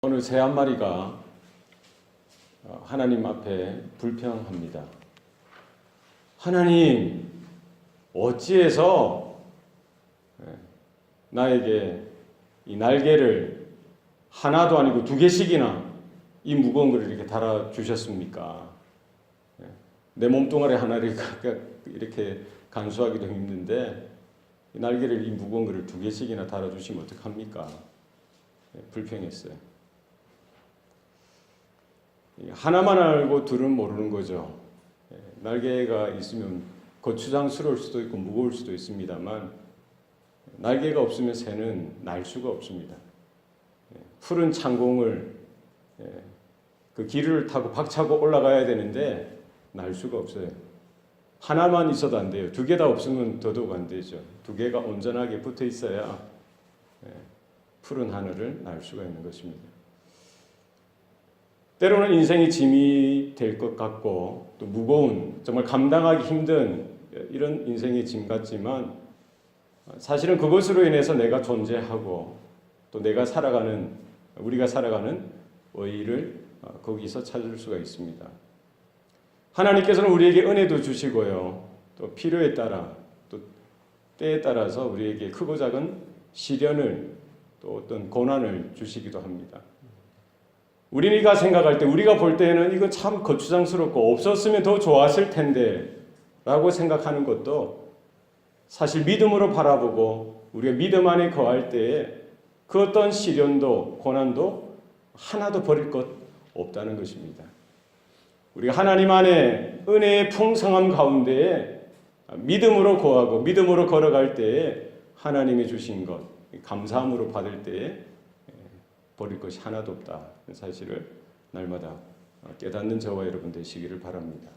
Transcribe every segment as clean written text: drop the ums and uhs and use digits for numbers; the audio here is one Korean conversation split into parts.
어느 새 한 마리가 하나님 앞에 불평합니다. 하나님, 어찌해서 나에게 이 날개를 하나도 아니고 두 개씩이나 이 무거운 걸 이렇게 달아주셨습니까? 내 몸뚱아리 하나를 이렇게 간수하기도 힘든데 이 날개를, 이 무거운 것을 두 개씩이나 달아주시면 어떡합니까? 불평했어요. 하나만 알고 둘은 모르는 거죠. 날개가 있으면 거추장스러울 수도 있고 무거울 수도 있습니다만 날개가 없으면 새는 날 수가 없습니다. 푸른 창공을 그 길을 타고 박차고 올라가야 되는데 날 수가 없어요. 하나만 있어도 안 돼요. 두 개 다 없으면 더더욱 안 되죠. 두 개가 온전하게 붙어 있어야 푸른 하늘을 날 수가 있는 것입니다. 때로는 인생이 짐이 될 것 같고 또 무거운, 정말 감당하기 힘든 이런 인생의 짐 같지만 사실은 그것으로 인해서 내가 존재하고 또 내가 살아가는, 우리가 살아가는 의의를 거기서 찾을 수가 있습니다. 하나님께서는 우리에게 은혜도 주시고요. 또 필요에 따라 또 때에 따라서 우리에게 크고 작은 시련을 또 어떤 고난을 주시기도 합니다. 우리가 생각할 때, 우리가 볼 때는 이거 참 거추장스럽고 없었으면 더 좋았을 텐데 라고 생각하는 것도 사실 믿음으로 바라보고 우리가 믿음 안에 거할 때에 그 어떤 시련도 고난도 하나도 버릴 것 없다는 것입니다. 우리가 하나님 안에 은혜의 풍성함 가운데에 믿음으로 거하고 믿음으로 걸어갈 때에 하나님이 주신 것, 감사함으로 받을 때에 버릴 것이 하나도 없다. 사실을 날마다 깨닫는 저와 여러분 되시기를 바랍니다.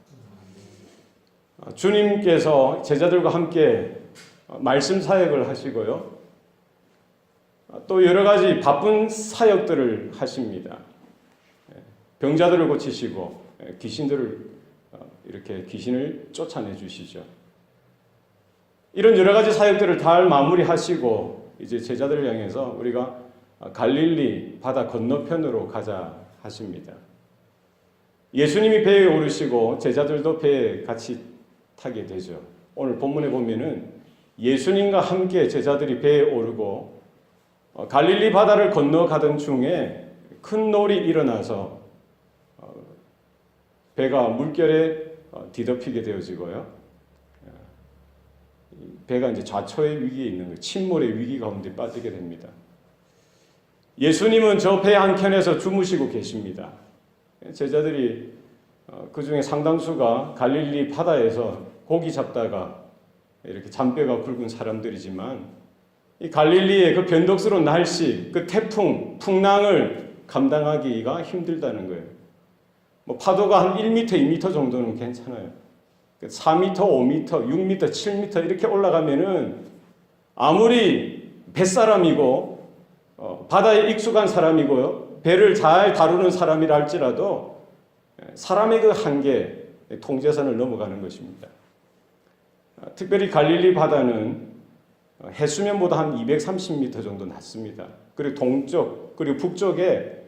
주님께서 제자들과 함께 말씀 사역을 하시고요. 또 여러 가지 바쁜 사역들을 하십니다. 병자들을 고치시고 귀신들을 이렇게 귀신을 쫓아내 주시죠. 이런 여러 가지 사역들을 다 마무리하시고 이제 제자들을 향해서 우리가 갈릴리 바다 건너편으로 가자 하십니다. 예수님이 배에 오르시고 제자들도 배에 같이 타게 되죠. 오늘 본문에 보면은 예수님과 함께 제자들이 배에 오르고 갈릴리 바다를 건너가던 중에 큰 놀이 일어나서 배가 물결에 뒤덮이게 되어지고요. 배가 이제 좌초의 위기에 있는 거예요. 침몰의 위기 가운데 빠지게 됩니다. 예수님은 저 배 한켠에서 주무시고 계십니다. 제자들이 그 중에 상당수가 갈릴리 바다에서 고기 잡다가 이렇게 잔뼈가 굵은 사람들이지만 이 갈릴리의 그 변덕스러운 날씨, 그 태풍, 풍랑을 감당하기가 힘들다는 거예요. 뭐 파도가 한 1m, 2m 정도는 괜찮아요. 4m, 5m, 6m, 7m 이렇게 올라가면은 아무리 뱃사람이고 바다에 익숙한 사람이고요. 배를 잘 다루는 사람이라 할지라도 사람의 그 한계, 통제선을 넘어가는 것입니다. 특별히 갈릴리 바다는 해수면보다 한 230m 정도 낮습니다. 그리고 동쪽, 그리고 북쪽에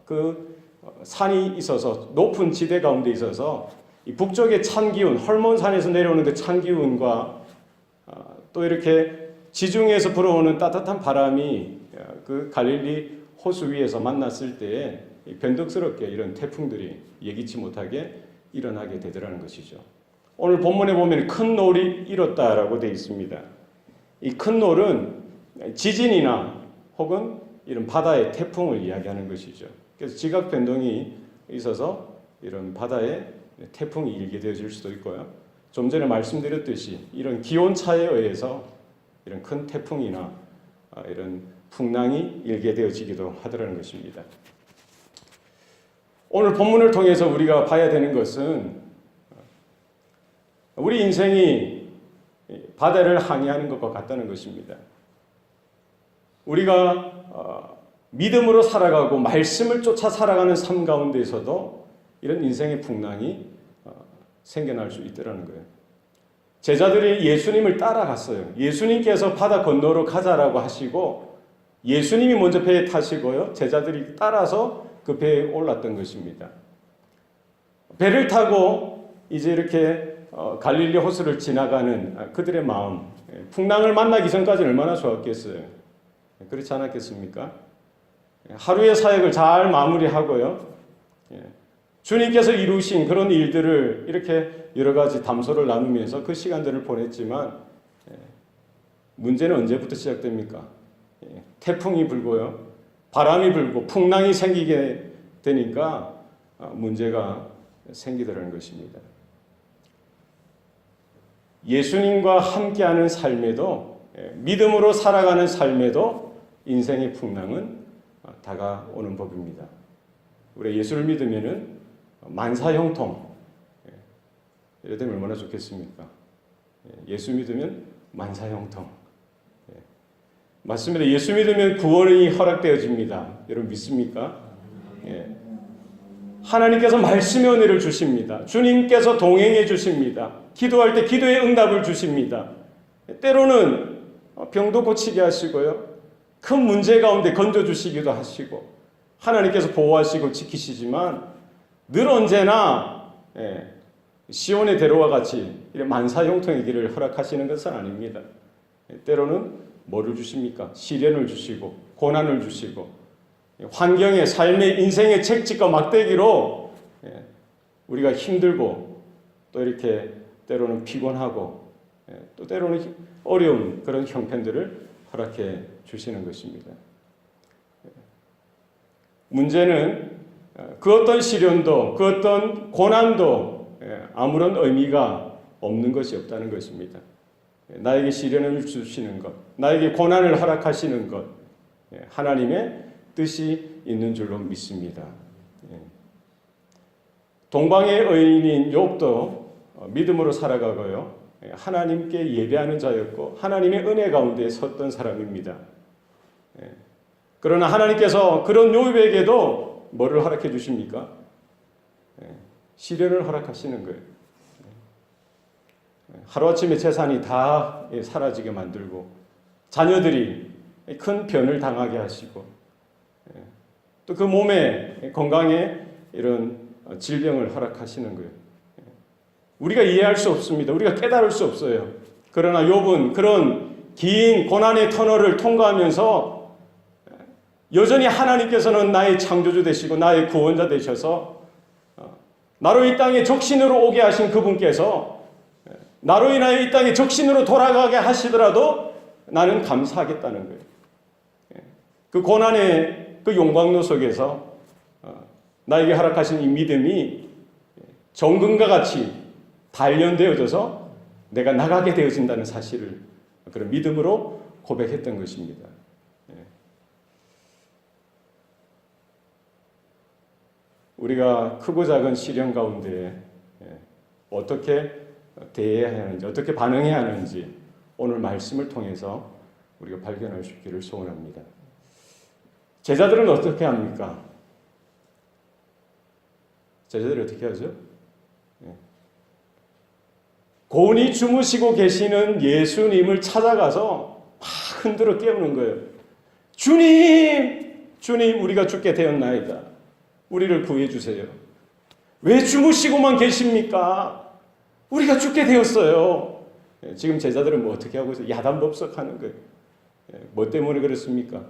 그 산이 있어서 높은 지대 가운데 있어서 이 북쪽의 찬 기운, 헐몬산에서 내려오는 그 찬 기운과 또 이렇게 지중해에서 불어오는 따뜻한 바람이 그 갈릴리 호수 위에서 만났을 때에 변덕스럽게 이런 태풍들이 예기치 못하게 일어나게 되더라는 것이죠. 오늘 본문에 보면 큰 놀이 일었다라고 되어 있습니다. 이 큰 놀은 지진이나 혹은 이런 바다의 태풍을 이야기하는 것이죠. 그래서 지각 변동이 있어서 이런 바다에 태풍이 일게 되어질 수도 있고요. 좀 전에 말씀드렸듯이 이런 기온차에 의해서 이런 큰 태풍이나 이런 풍랑이 일게 되어지기도 하더라는 것입니다. 오늘 본문을 통해서 우리가 봐야 되는 것은 우리 인생이 바다를 항해하는 것과 같다는 것입니다. 우리가 믿음으로 살아가고 말씀을 쫓아 살아가는 삶 가운데에서도 이런 인생의 풍랑이 생겨날 수 있더라는 거예요. 제자들이 예수님을 따라갔어요. 예수님께서 바다 건너로 가자라고 하시고 예수님이 먼저 배에 타시고요. 제자들이 따라서 그 배에 올랐던 것입니다. 배를 타고 이제 이렇게 갈릴리 호수를 지나가는 그들의 마음, 풍랑을 만나기 전까지는 얼마나 좋았겠어요. 그렇지 않았겠습니까? 하루의 사역을 잘 마무리하고요. 주님께서 이루신 그런 일들을 이렇게 여러 가지 담소를 나누면서 그 시간들을 보냈지만 문제는 언제부터 시작됩니까? 태풍이 불고요. 바람이 불고 풍랑이 생기게 되니까 문제가 생기더라는 것입니다. 예수님과 함께하는 삶에도, 믿음으로 살아가는 삶에도 인생의 풍랑은 다가오는 법입니다. 우리 예수를 믿으면은 만사형통, 이래 되면 얼마나 좋겠습니까? 예수 믿으면 만사형통. 맞습니다. 예수 믿으면 구원이 허락되어집니다. 여러분 믿습니까? 하나님께서 말씀의 은혜를 주십니다. 주님께서 동행해 주십니다. 기도할 때 기도의 응답을 주십니다. 때로는 병도 고치게 하시고요. 큰 문제 가운데 건져주시기도 하시고 하나님께서 보호하시고 지키시지만 늘 언제나 시온의 대로와 같이 만사형통의 길을 허락하시는 것은 아닙니다. 때로는 뭐를 주십니까? 시련을 주시고 고난을 주시고 환경의 삶의 인생의 책찍과 막대기로 우리가 힘들고 또 이렇게 때로는 피곤하고 또 때로는 어려운 그런 형편들을 허락해 주시는 것입니다. 문제는 그 어떤 시련도 그 어떤 고난도 아무런 의미가 없는 것이 없다는 것입니다. 나에게 시련을 주시는 것, 나에게 고난을 허락하시는 것, 하나님의 뜻이 있는 줄로 믿습니다. 동방의 의인인 욥도 믿음으로 살아가고요. 하나님께 예배하는 자였고 하나님의 은혜 가운데 섰던 사람입니다. 그러나 하나님께서 그런 욥에게도 뭐를 허락해 주십니까? 시련을 허락하시는 거예요. 하루아침에 재산이 다 사라지게 만들고 자녀들이 큰 변을 당하게 하시고 또 그 몸에 건강에 이런 질병을 허락하시는 거예요. 우리가 이해할 수 없습니다. 우리가 깨달을 수 없어요. 그러나 욥은 그런 긴 고난의 터널을 통과하면서 여전히 하나님께서는 나의 창조주 되시고 나의 구원자 되셔서 나로 이 땅에 적신으로 오게 하신 그분께서 나로 인하여 이 땅에 적신으로 돌아가게 하시더라도 나는 감사하겠다는 거예요. 그 고난의 그 용광로 속에서 나에게 허락하신 이 믿음이 정금과 같이 단련되어져서 내가 나가게 되어진다는 사실을 그런 믿음으로 고백했던 것입니다. 우리가 크고 작은 시련 가운데 어떻게 대해야 하는지, 어떻게 반응해야 하는지 오늘 말씀을 통해서 우리가 발견할 수 있기를 소원합니다. 제자들은 어떻게 합니까? 제자들이 어떻게 하죠? 고온히 주무시고 계시는 예수님을 찾아가서 막 흔들어 깨우는 거예요. 주님! 주님, 우리가 죽게 되었나이다. 우리를 구해 주세요. 왜 주무시고만 계십니까? 우리가 죽게 되었어요. 지금 제자들은 뭐 어떻게 하고 있어요? 야단법석하는 거예요. 뭐 때문에 그렇습니까?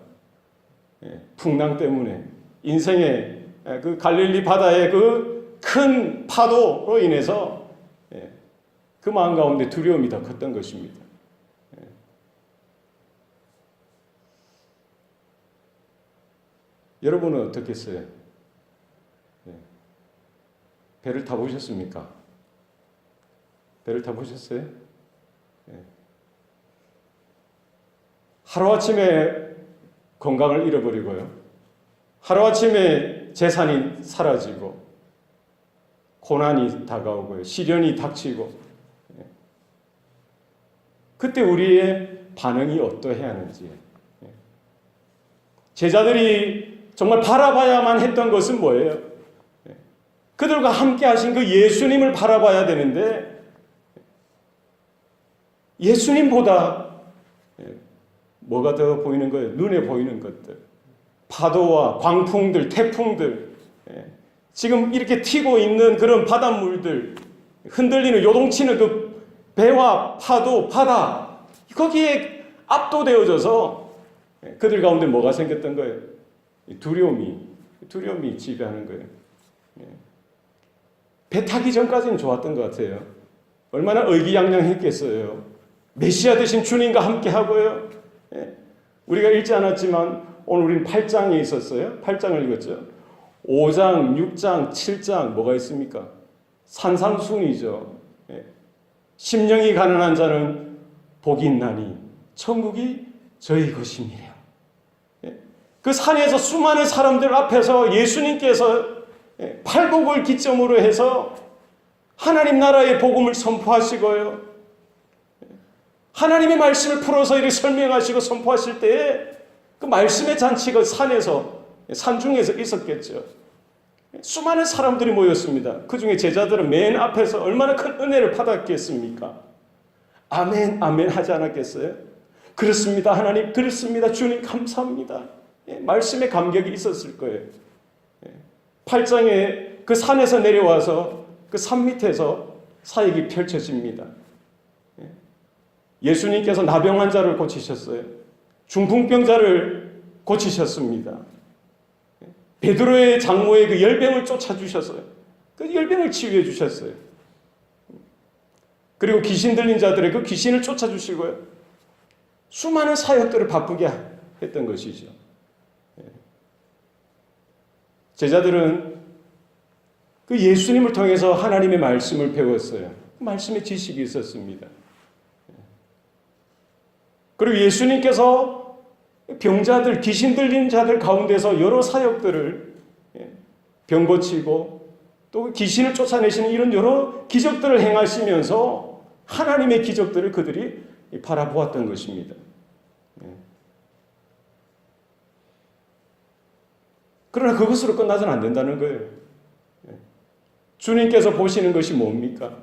풍랑 때문에, 인생의 그 갈릴리 바다의 그 큰 파도로 인해서 그 마음 가운데 두려움이 더 컸던 것입니다. 여러분은 어떻겠어요? 배를 타보셨습니까? 배를 타보셨어요? 하루아침에 건강을 잃어버리고요. 하루아침에 재산이 사라지고 고난이 다가오고요. 시련이 닥치고 그때 우리의 반응이 어떠해야 하는지. 제자들이 정말 바라봐야만 했던 것은 뭐예요? 그들과 함께 하신 그 예수님을 바라봐야 되는데 예수님보다 뭐가 더 보이는 거예요? 눈에 보이는 것들. 파도와 광풍들, 태풍들, 지금 이렇게 튀고 있는 그런 바닷물들, 흔들리는 요동치는 그 배와 파도, 바다, 거기에 압도되어져서 그들 가운데 뭐가 생겼던 거예요? 두려움이 지배하는 거예요. 배 타기 전까지는 좋았던 것 같아요. 얼마나 의기양양했겠어요. 메시아 되신 주님과 함께 하고요. 우리가 읽지 않았지만 오늘 우리는 8장에 있었어요. 8장을 읽었죠. 5장, 6장, 7장 뭐가 있습니까? 산상순이죠. 심령이 가난한 자는 복이 있나니 천국이 저희 것이니라. 그 산에서 수많은 사람들 앞에서 예수님께서 팔복을 기점으로 해서 하나님 나라의 복음을 선포하시고요. 하나님의 말씀을 풀어서 이렇게 설명하시고 선포하실 때에 그 말씀의 잔치가 산에서, 산중에서 있었겠죠. 수많은 사람들이 모였습니다. 그 중에 제자들은 맨 앞에서 얼마나 큰 은혜를 받았겠습니까? 아멘, 아멘 하지 않았겠어요? 그렇습니다, 하나님. 그렇습니다, 주님. 감사합니다. 말씀의 감격이 있었을 거예요. 8장에 그 산에서 내려와서 그 산 밑에서 사역이 펼쳐집니다. 예수님께서 나병 환자를 고치셨어요. 중풍병자를 고치셨습니다. 베드로의 장모의 그 열병을 쫓아주셨어요. 그 열병을 치유해 주셨어요. 그리고 귀신 들린 자들의 그 귀신을 쫓아주시고요. 수많은 사역들을 바쁘게 했던 것이죠. 제자들은 그 예수님을 통해서 하나님의 말씀을 배웠어요. 말씀의 지식이 있었습니다. 그리고 예수님께서 병자들, 귀신 들린 자들 가운데서 여러 사역들을 병 고치고 또 귀신을 쫓아내시는 이런 여러 기적들을 행하시면서 하나님의 기적들을 그들이 바라보았던 것입니다. 그러나 그것으로 끝나서는 안 된다는 거예요. 주님께서 보시는 것이 뭡니까?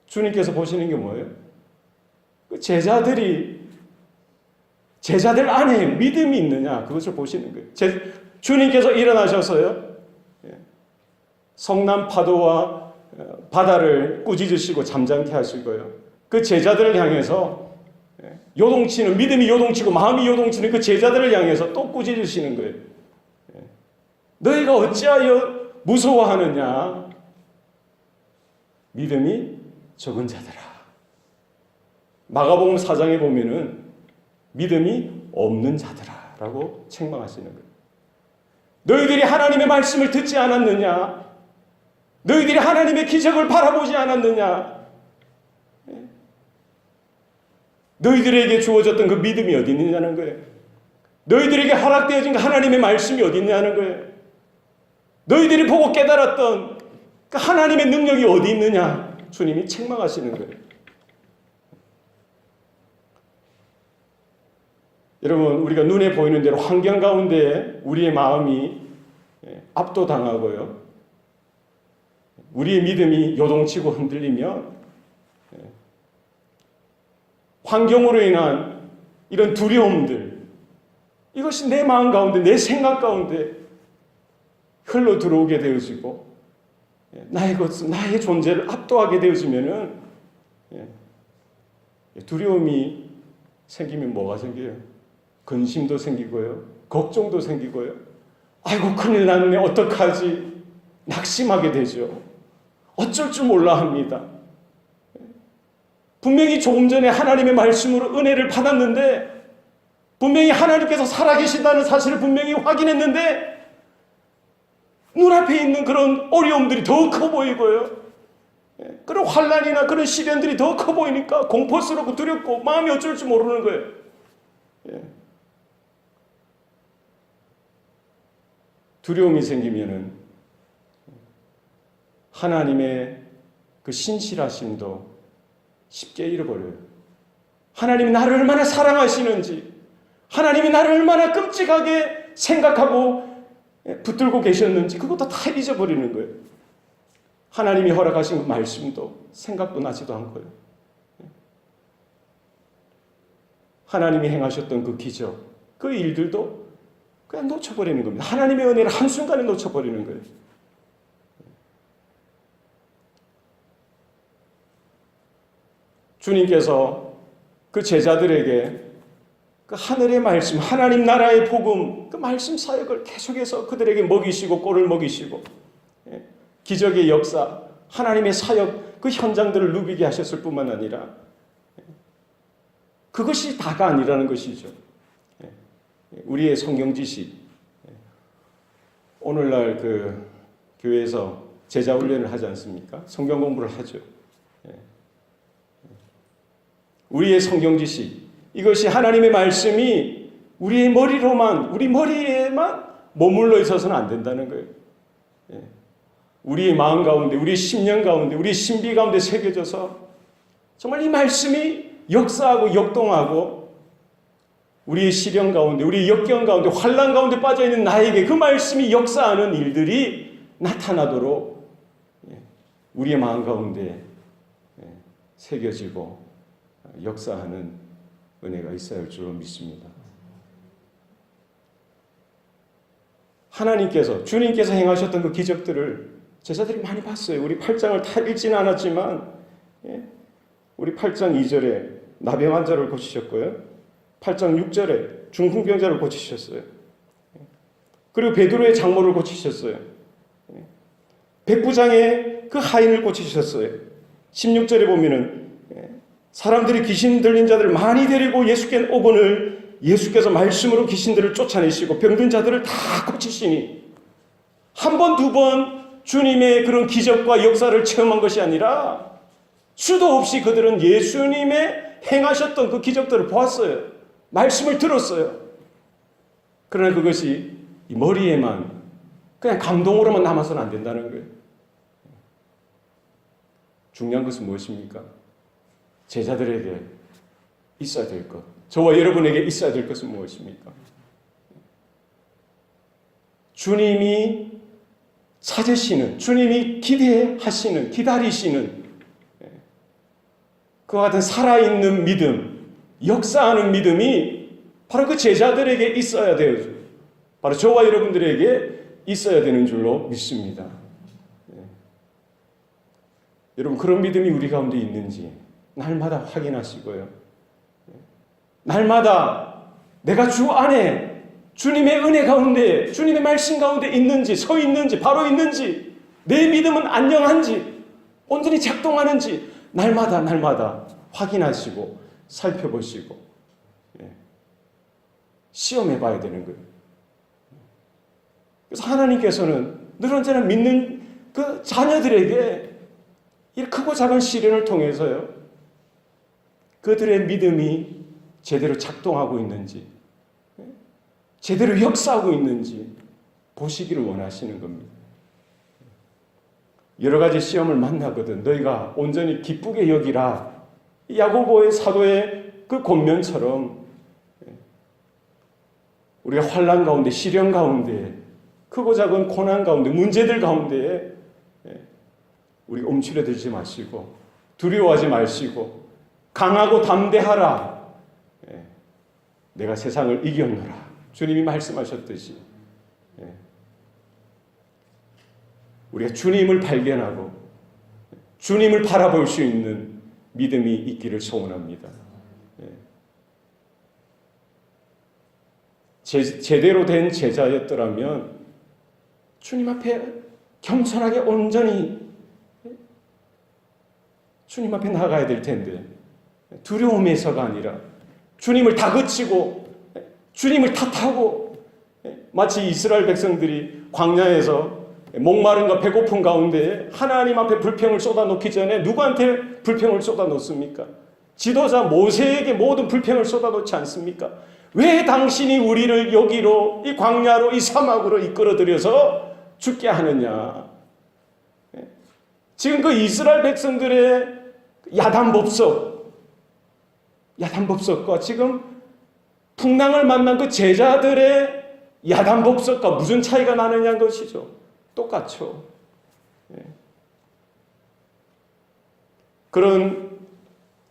주님께서 보시는 게 뭐예요? 제자들 안에 믿음이 있느냐, 그것을 보시는 거예요. 주님께서 일어나셔서요, 성난 파도와 바다를 꾸짖으시고 잠잠케 하시고요, 그 제자들을 향해서 요동치는, 믿음이 요동치고 마음이 요동치는 그 제자들을 향해서 또 꾸짖으시는 거예요. 너희가 어찌하여 무서워하느냐? 믿음이 적은 자들아. 마가복음 4장에 보면은 믿음이 없는 자들아 라고 책망하시는 거예요. 너희들이 하나님의 말씀을 듣지 않았느냐? 너희들이 하나님의 기적을 바라보지 않았느냐? 너희들에게 주어졌던 그 믿음이 어디 있느냐는 거예요. 너희들에게 허락되어진 그 하나님의 말씀이 어디 있느냐는 거예요. 너희들이 보고 깨달았던 그 하나님의 능력이 어디 있느냐? 주님이 책망하시는 거예요. 여러분, 우리가 눈에 보이는 대로 환경 가운데 우리의 마음이 압도당하고요, 우리의 믿음이 요동치고 흔들리면 환경으로 인한 이런 두려움들, 이것이 내 마음 가운데, 내 생각 가운데 흘러 들어오게 되어지고 나의 존재를 압도하게 되어지면은 두려움이 생기면 뭐가 생겨요? 근심도 생기고요, 걱정도 생기고요. 아이고 큰일 났네, 어떡하지? 낙심하게 되죠. 어쩔 줄 몰라 합니다. 분명히 조금 전에 하나님의 말씀으로 은혜를 받았는데, 분명히 하나님께서 살아계신다는 사실을 분명히 확인했는데, 눈앞에 있는 그런 어려움들이 더 커 보이고요, 그런 환난이나 그런 시련들이 더 커 보이니까 공포스럽고 두렵고 마음이 어쩔 줄 모르는 거예요. 두려움이 생기면은 하나님의 그 신실하심도 쉽게 잃어버려요. 하나님이 나를 얼마나 사랑하시는지, 하나님이 나를 얼마나 끔찍하게 생각하고 붙들고 계셨는지 그것도 다 잊어버리는 거예요. 하나님이 허락하신 말씀도 생각도 나지도 않고요. 하나님이 행하셨던 그 기적, 그 일들도 그냥 놓쳐버리는 겁니다. 하나님의 은혜를 한순간에 놓쳐버리는 거예요. 주님께서 그 제자들에게 그 하늘의 말씀, 하나님 나라의 복음, 그 말씀 사역을 계속해서 그들에게 먹이시고 꼴을 먹이시고 기적의 역사, 하나님의 사역 그 현장들을 누비게 하셨을 뿐만 아니라 그것이 다가 아니라는 것이죠. 우리의 성경 지식, 오늘날 그 교회에서 제자 훈련을 하지 않습니까? 성경 공부를 하죠. 우리의 성경 지식, 이것이 하나님의 말씀이 우리 머리에만 머물러 있어서는 안 된다는 거예요. 우리의 마음 가운데, 우리의 심령 가운데, 우리의 신비 가운데 새겨져서 정말 이 말씀이 역사하고 역동하고 우리의 시련 가운데, 우리의 역경 가운데, 환난 가운데 빠져있는 나에게 그 말씀이 역사하는 일들이 나타나도록 우리의 마음 가운데 새겨지고 역사하는 은혜가 있어야 할 줄로 믿습니다. 하나님께서, 주님께서 행하셨던 그 기적들을 제자들이 많이 봤어요. 우리 8장을 다 읽지는 않았지만 우리 8장 2절에 나병 환자를 고치셨고요. 8장 6절에 중풍병자를 고치셨어요. 그리고 베드로의 장모를 고치셨어요. 백부장의 그 하인을 고치셨어요. 16절에 보면은 사람들이 귀신 들린 자들을 많이 데리고 예수께 오거늘 예수께서 말씀으로 귀신들을 쫓아내시고 병든 자들을 다 고치시니 한 번, 두 번 주님의 그런 기적과 역사를 체험한 것이 아니라 수도 없이 그들은 예수님의 행하셨던 그 기적들을 보았어요. 말씀을 들었어요. 그러나 그것이 이 머리에만 그냥 감동으로만 남아서는 안 된다는 거예요. 중요한 것은 무엇입니까? 제자들에게 있어야 될 것, 저와 여러분에게 있어야 될 것은 무엇입니까? 주님이 찾으시는, 주님이 기대하시는, 기다리시는 그와 같은 살아있는 믿음, 역사하는 믿음이 바로 그 제자들에게 있어야 돼요. 바로 저와 여러분들에게 있어야 되는 줄로 믿습니다. 여러분, 그런 믿음이 우리 가운데 있는지 날마다 확인하시고요. 날마다 내가 주 안에 주님의 은혜 가운데, 주님의 말씀 가운데 있는지, 서 있는지, 바로 있는지, 내 믿음은 안녕한지, 온전히 작동하는지 날마다 확인하시고 살펴보시고 시험해 봐야 되는 거예요. 그래서 하나님께서는 늘 언제나 믿는 그 자녀들에게 이 크고 작은 시련을 통해서요, 그들의 믿음이 제대로 작동하고 있는지, 제대로 역사하고 있는지 보시기를 원하시는 겁니다. 여러 가지 시험을 만나거든 너희가 온전히 기쁘게 여기라. 야고보의 사도의 그 권면처럼 우리가 환난 가운데, 시련 가운데, 크고 작은 고난 가운데, 문제들 가운데 우리 움츠려들지 마시고 두려워하지 마시고 강하고 담대하라. 내가 세상을 이겼노라. 주님이 말씀하셨듯이 우리가 주님을 발견하고 주님을 바라볼 수 있는 믿음이 있기를 소원합니다. 제대로 된 제자였더라면 주님 앞에 겸손하게 온전히 주님 앞에 나가야 될 텐데 두려움에서가 아니라 주님을 다그치고 주님을 탓하고 마치 이스라엘 백성들이 광야에서 목마름과 배고픔 가운데 하나님 앞에 불평을 쏟아놓기 전에 누구한테 불평을 쏟아놓습니까? 지도자 모세에게 모든 불평을 쏟아놓지 않습니까? 왜 당신이 우리를 여기로, 이 광야로, 이 사막으로 이끌어들여서 죽게 하느냐? 지금 그 이스라엘 백성들의 야단법석과 지금 풍랑을 만난 그 제자들의 야단법석과 무슨 차이가 나느냐는 것이죠. 똑같죠. 그런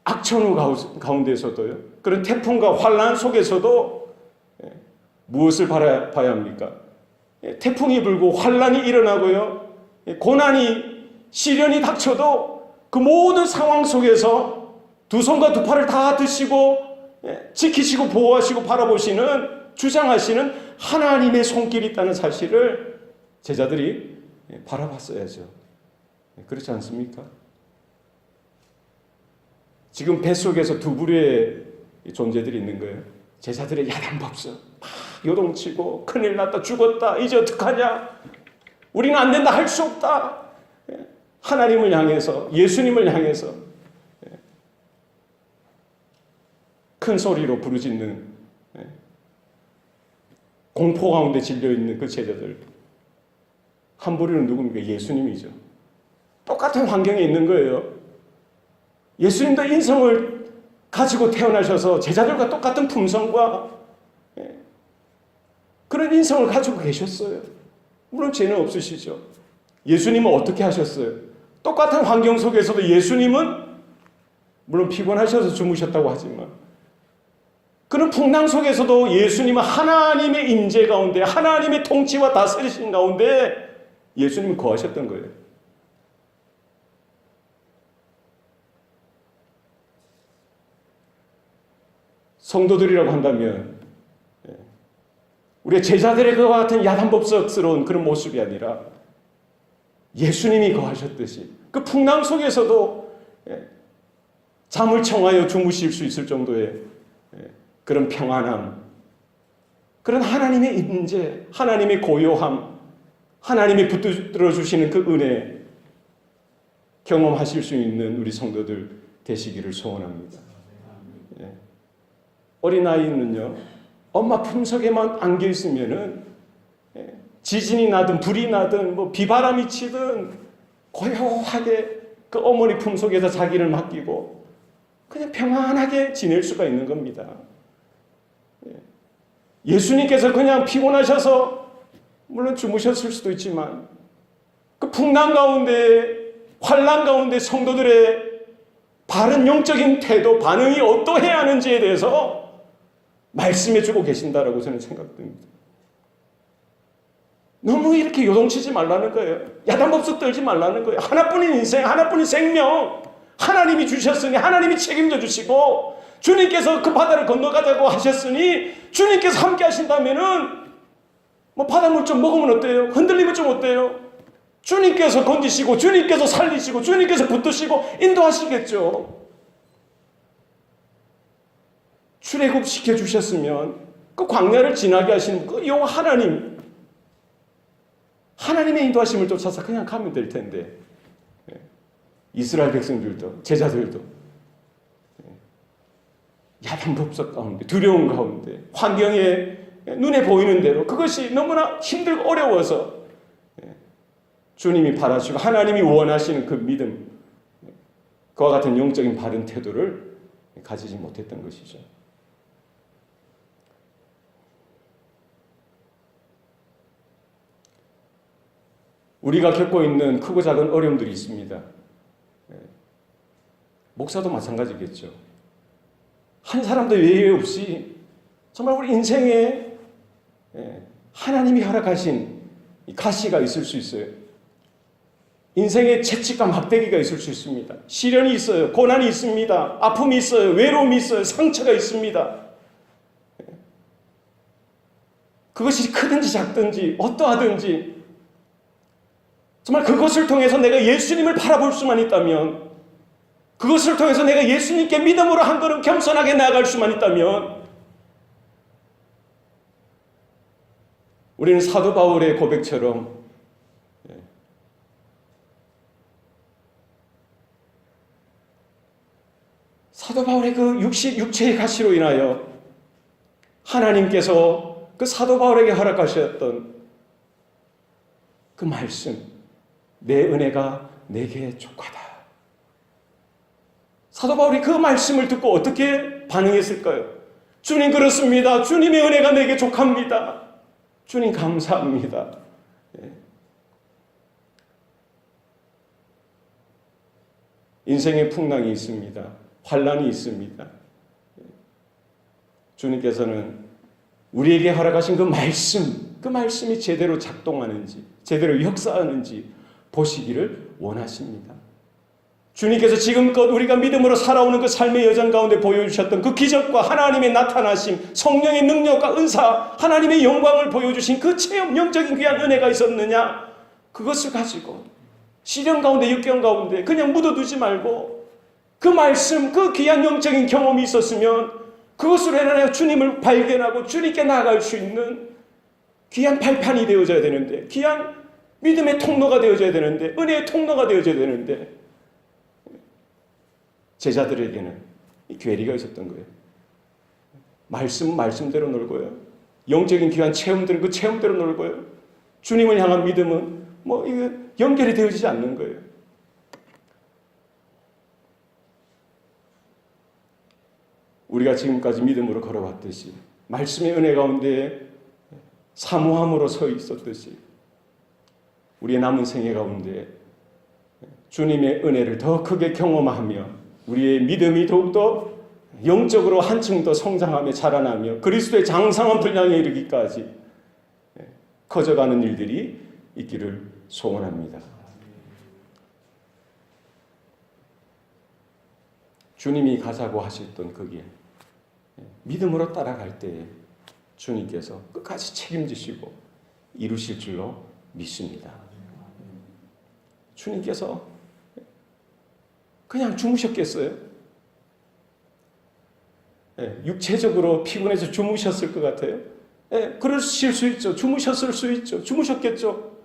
악천후 가운데서도요, 그 그런 태풍과 환란 속에서도 무엇을 바라봐야 합니까? 태풍이 불고 환란이 일어나고요. 고난이 시련이 닥쳐도 그 모든 상황 속에서 두 손과 두 팔을 다 드시고 지키시고 보호하시고 바라보시는 주장하시는 하나님의 손길이 있다는 사실을 제자들이 바라봤어야죠. 그렇지 않습니까? 지금 뱃속에서 두 부류의 존재들이 있는 거예요. 제자들의 야단법석, 막 요동치고 큰일 났다, 죽었다, 이제 어떡하냐, 우리는 안 된다, 할 수 없다. 하나님을 향해서, 예수님을 향해서 큰 소리로 부르짖는 공포 가운데 질려있는 그 제자들. 한 부류는 누굽니까? 예수님이죠. 똑같은 환경에 있는 거예요. 예수님도 인성을 가지고 태어나셔서 제자들과 똑같은 품성과 그런 인성을 가지고 계셨어요. 물론 죄는 없으시죠. 예수님은 어떻게 하셨어요? 똑같은 환경 속에서도 예수님은 물론 피곤하셔서 주무셨다고 하지만 그런 풍랑 속에서도 예수님은 하나님의 임재 가운데, 하나님의 통치와 다스리신 가운데 예수님은 거하셨던 거예요. 성도들이라고 한다면 우리의 제자들의 그와 같은 야단법석스러운 그런 모습이 아니라 예수님이 거하셨듯이 그 풍랑 속에서도 잠을 청하여 주무실 수 있을 정도의 그런 평안함, 그런 하나님의 임재, 하나님의 고요함, 하나님이 붙들어 주시는 그 은혜 경험하실 수 있는 우리 성도들 되시기를 소원합니다. 어린아이는요, 엄마 품속에만 안겨 있으면은 지진이 나든 불이 나든 뭐 비바람이 치든 고요하게 그 어머니 품속에서 자기를 맡기고 그냥 평안하게 지낼 수가 있는 겁니다. 예수님께서 그냥 피곤하셔서 물론 주무셨을 수도 있지만 그 풍랑 가운데, 환란 가운데 성도들의 바른 영적인 태도, 반응이 어떠해야 하는지에 대해서 말씀해 주고 계신다라고 저는 생각됩니다. 너무 이렇게 요동치지 말라는 거예요. 야단법석 떨지 말라는 거예요. 하나뿐인 인생, 하나뿐인 생명, 하나님이 주셨으니 하나님이 책임져 주시고 주님께서 그 바다를 건너가자고 하셨으니 주님께서 함께 하신다면은 뭐 바닷물 좀 먹으면 어때요? 흔들리면 좀 어때요? 주님께서 건지시고 주님께서 살리시고 주님께서 붙드시고 인도하시겠죠. 출애굽시켜 주셨으면 그 광야를 지나게 하시는 그 여호와 하나님의 인도하심을 쫓아서 그냥 가면 될 텐데 이스라엘 백성들도 제자들도 야단법석 가운데, 두려움 가운데, 환경에 눈에 보이는 대로 그것이 너무나 힘들고 어려워서 주님이 바라시고 하나님이 원하시는 그 믿음, 그와 같은 영적인 바른 태도를 가지지 못했던 것이죠. 우리가 겪고 있는 크고 작은 어려움들이 있습니다. 목사도 마찬가지겠죠. 한 사람도 예외 없이 정말 우리 인생에 하나님이 허락하신 가시가 있을 수 있어요. 인생에 채찍과 막대기가 있을 수 있습니다. 시련이 있어요. 고난이 있습니다. 아픔이 있어요. 외로움이 있어요. 상처가 있습니다. 그것이 크든지 작든지 어떠하든지 정말 그것을 통해서 내가 예수님을 바라볼 수만 있다면, 그것을 통해서 내가 예수님께 믿음으로 한 걸음 겸손하게 나아갈 수만 있다면 우리는 사도 바울의 고백처럼 사도 바울의 그 육체의 가시로 인하여 하나님께서 그 사도 바울에게 허락하셨던 그 말씀, 내 은혜가 내게 족하다. 사도 바울이 그 말씀을 듣고 어떻게 반응했을까요? 주님 그렇습니다. 주님의 은혜가 내게 족합니다. 주님 감사합니다. 인생의 풍랑이 있습니다. 환란이 있습니다. 주님께서는 우리에게 허락하신 그 말씀이 제대로 작동하는지, 제대로 역사하는지 보시기를 원하십니다. 주님께서 지금껏 우리가 믿음으로 살아오는 그 삶의 여정 가운데 보여주셨던 그 기적과 하나님의 나타나심, 성령의 능력과 은사, 하나님의 영광을 보여주신 그 체험, 영적인 귀한 은혜가 있었느냐? 그것을 가지고 시련 가운데, 역경 가운데 그냥 묻어두지 말고 그 말씀, 그 귀한 영적인 경험이 있었으면 그것으로 인하여 주님을 발견하고 주님께 나아갈 수 있는 귀한 발판이 되어져야 되는데, 귀한 믿음의 통로가 되어져야 되는데, 은혜의 통로가 되어져야 되는데, 제자들에게는 이 괴리가 있었던 거예요. 말씀대로 놀고요. 영적인 귀한 체험들은 그 체험대로 놀고요. 주님을 향한 믿음은 이거 연결이 되어지지 않는 거예요. 우리가 지금까지 믿음으로 걸어왔듯이, 말씀의 은혜 가운데 사모함으로 서 있었듯이, 우리의 남은 생애 가운데 주님의 은혜를 더 크게 경험하며 우리의 믿음이 더욱더 영적으로 한층 더 성장하며 자라나며 그리스도의 장성한 분량에 이르기까지 커져가는 일들이 있기를 소원합니다. 주님이 가자고 하셨던 그 길, 믿음으로 따라갈 때에 주님께서 끝까지 책임지시고 이루실 줄로 믿습니다. 주님께서 그냥 주무셨겠어요? 육체적으로 피곤해서 주무셨을 것 같아요? 그러실 수 있죠. 주무셨을 수 있죠. 주무셨겠죠.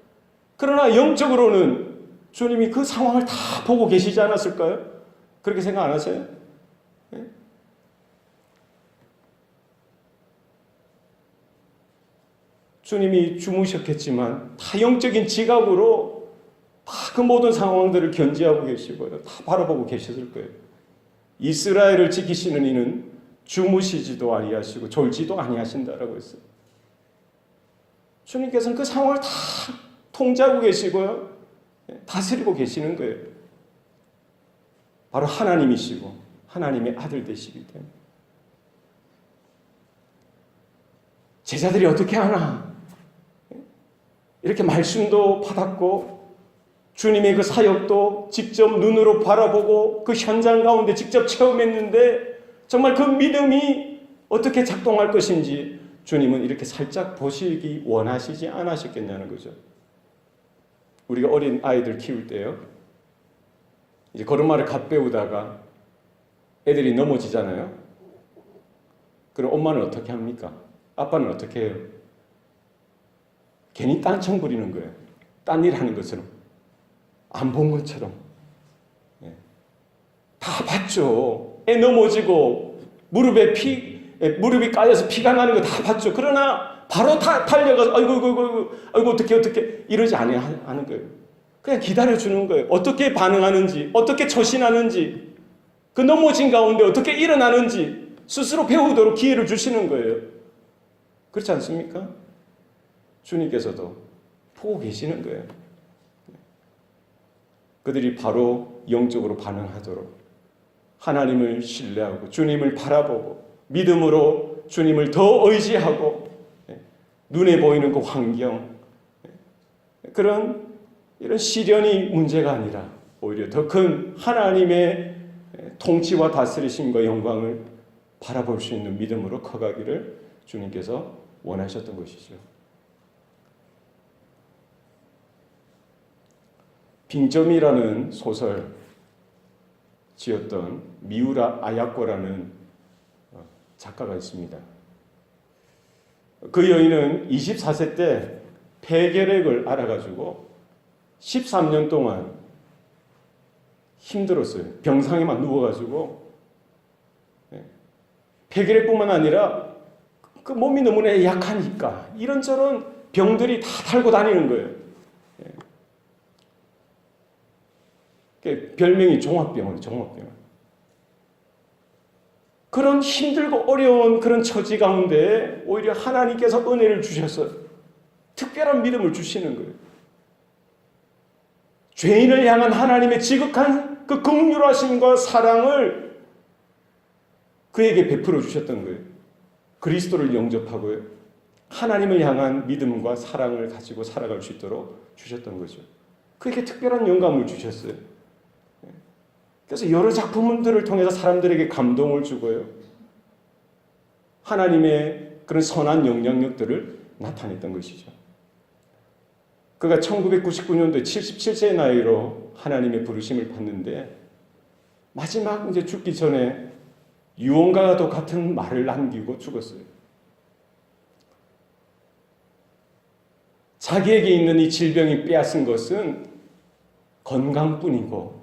그러나 영적으로는 주님이 그 상황을 다 보고 계시지 않았을까요? 그렇게 생각 안 하세요? 주님이 주무셨겠지만 다 영적인 지각으로 다 그 모든 상황들을 견지하고 계시고요. 다 바라보고 계셨을 거예요. 이스라엘을 지키시는 이는 주무시지도 아니하시고 졸지도 아니하신다라고 했어요. 주님께서는 그 상황을 다 통제하고 계시고요. 다스리고 계시는 거예요. 바로 하나님이시고 하나님의 아들 되시기 때문에. 제자들이 어떻게 하나? 이렇게 말씀도 받았고 주님의 그 사역도 직접 눈으로 바라보고 그 현장 가운데 직접 체험했는데 정말 그 믿음이 어떻게 작동할 것인지 주님은 이렇게 살짝 보시기 원하시지 않으셨겠냐는 거죠. 우리가 어린 아이들 키울 때요, 이제 걸음마를 갓 배우다가 애들이 넘어지잖아요. 그럼 엄마는 어떻게 합니까? 아빠는 어떻게 해요? 괜히 딴청 부리는 거예요. 딴 일 하는 것처럼. 안 본 것처럼. 다 봤죠. 애 넘어지고 무릎이 까져서 피가 나는 거 다 봤죠. 그러나 바로 다 달려가서 아이고 어떻게 이러지 않는 거예요. 그냥 기다려주는 거예요. 어떻게 반응하는지, 어떻게 처신하는지, 그 넘어진 가운데 어떻게 일어나는지 스스로 배우도록 기회를 주시는 거예요. 그렇지 않습니까? 주님께서도 보고 계시는 거예요. 그들이 바로 영적으로 반응하도록 하나님을 신뢰하고 주님을 바라보고 믿음으로 주님을 더 의지하고 눈에 보이는 그 환경, 이런 시련이 문제가 아니라 오히려 더 큰 하나님의 통치와 다스리심과 영광을 바라볼 수 있는 믿음으로 커가기를 주님께서 원하셨던 것이죠. 빙점이라는 소설 지었던 미우라 아야코라는 작가가 있습니다. 그 여인은 24세 때 폐결핵을 앓아가지고 13년 동안 힘들었어요. 병상에만 누워가지고 폐결핵뿐만 아니라 그 몸이 너무나 약하니까 이런저런 병들이 다 달고 다니는 거예요. 별명이 종합병원. 그런 힘들고 어려운 그런 처지 가운데 오히려 하나님께서 은혜를 주셔서 특별한 믿음을 주시는 거예요. 죄인을 향한 하나님의 지극한 그 긍휼하심과 사랑을 그에게 베풀어 주셨던 거예요. 그리스도를 영접하고요. 하나님을 향한 믿음과 사랑을 가지고 살아갈 수 있도록 주셨던 거죠. 그렇게 특별한 영감을 주셨어요. 그래서 여러 작품들을 통해서 사람들에게 감동을 주고요. 하나님의 그런 선한 영향력들을 나타냈던 것이죠. 그가 1999년도에 77세의 나이로 하나님의 부르심을 받는데 마지막 이제 죽기 전에 유언과도 같은 말을 남기고 죽었어요. 자기에게 있는 이 질병이 빼앗은 것은 건강뿐이고,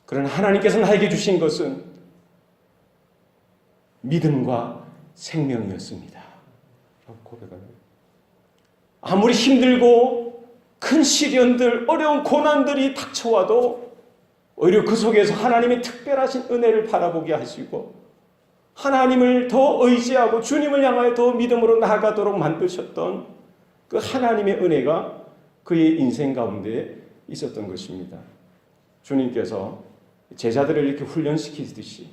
그러나 하나님께서 나에게 주신 것은 믿음과 생명이었습니다. 고백합니다. 아무리 힘들고 큰 시련들, 어려운 고난들이 닥쳐와도 오히려 그 속에서 하나님의 특별하신 은혜를 바라보게 하시고 하나님을 더 의지하고 주님을 향하여 더 믿음으로 나아가도록 만드셨던 그 하나님의 은혜가 그의 인생 가운데 있었던 것입니다. 주님께서 제자들을 이렇게 훈련시키듯이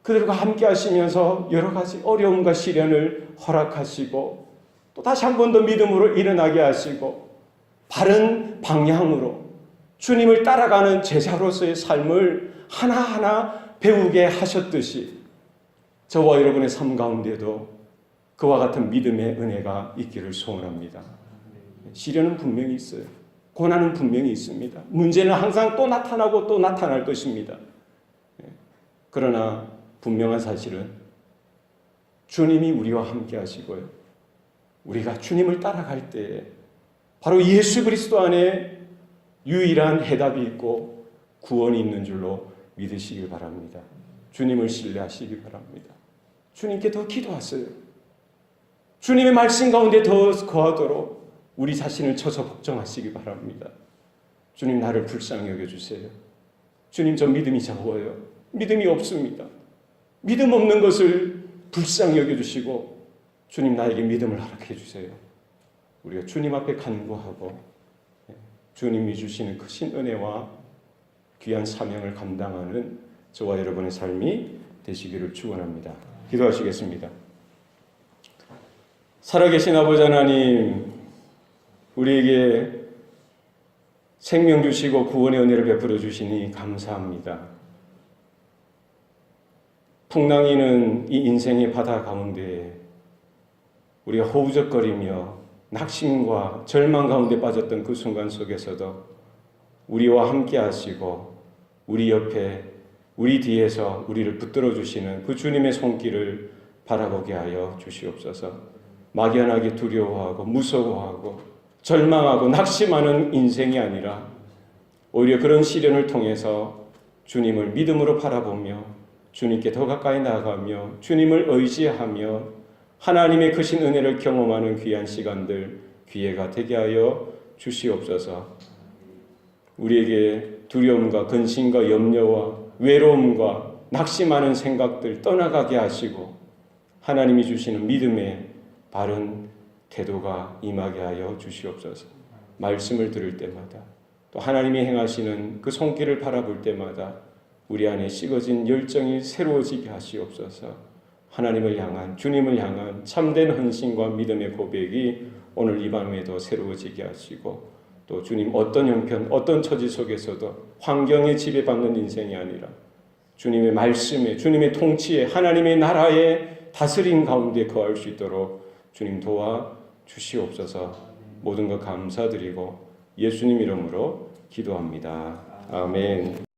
그들과 함께 하시면서 여러 가지 어려움과 시련을 허락하시고 또 다시 한 번 더 믿음으로 일어나게 하시고 바른 방향으로 주님을 따라가는 제자로서의 삶을 하나하나 배우게 하셨듯이 저와 여러분의 삶 가운데도 그와 같은 믿음의 은혜가 있기를 소원합니다. 시련은 분명히 있어요. 고난은 분명히 있습니다. 문제는 항상 또 나타나고 또 나타날 것입니다. 그러나 분명한 사실은 주님이 우리와 함께 하시고요. 우리가 주님을 따라갈 때에 바로 예수 그리스도 안에 유일한 해답이 있고 구원이 있는 줄로 믿으시길 바랍니다. 주님을 신뢰하시기 바랍니다. 주님께 더 기도하세요. 주님의 말씀 가운데 더 거하도록 우리 자신을 쳐서 걱정하시기 바랍니다. 주님, 나를 불쌍히 여겨주세요. 주님, 저 믿음이 적어요. 믿음이 없습니다. 믿음 없는 것을 불쌍히 여겨주시고 주님, 나에게 믿음을 허락해 주세요. 우리가 주님 앞에 간구하고 주님이 주시는 크신 은혜와 귀한 사명을 감당하는 저와 여러분의 삶이 되시기를 축원합니다. 기도하시겠습니다. 살아계신 아버지 하나님, 우리에게 생명 주시고 구원의 은혜를 베풀어 주시니 감사합니다. 풍랑이는 이 인생의 바다 가운데 우리가 허우적거리며 낙심과 절망 가운데 빠졌던 그 순간 속에서도 우리와 함께 하시고 우리 옆에 우리 뒤에서 우리를 붙들어 주시는 그 주님의 손길을 바라보게 하여 주시옵소서. 막연하게 두려워하고 무서워하고 절망하고 낙심하는 인생이 아니라 오히려 그런 시련을 통해서 주님을 믿음으로 바라보며 주님께 더 가까이 나아가며 주님을 의지하며 하나님의 크신 은혜를 경험하는 귀한 시간들 기회가 되게 하여 주시옵소서. 우리에게 두려움과 근심과 염려와 외로움과 낙심하는 생각들 떠나가게 하시고 하나님이 주시는 믿음의 바른 태도가 임하게 하여 주시옵소서. 말씀을 들을 때마다 또 하나님이 행하시는 그 손길을 바라볼 때마다 우리 안에 식어진 열정이 새로워지게 하시옵소서. 하나님을 향한, 주님을 향한 참된 헌신과 믿음의 고백이 오늘 이 밤에도 새로워지게 하시고 또 주님 어떤 형편, 어떤 처지 속에서도 환경에 지배받는 인생이 아니라 주님의 말씀에, 주님의 통치에, 하나님의 나라의 다스림 가운데 거할 수 있도록 주님 도와 주시옵소서. 모든 것 감사드리고 예수님 이름으로 기도합니다. 아멘.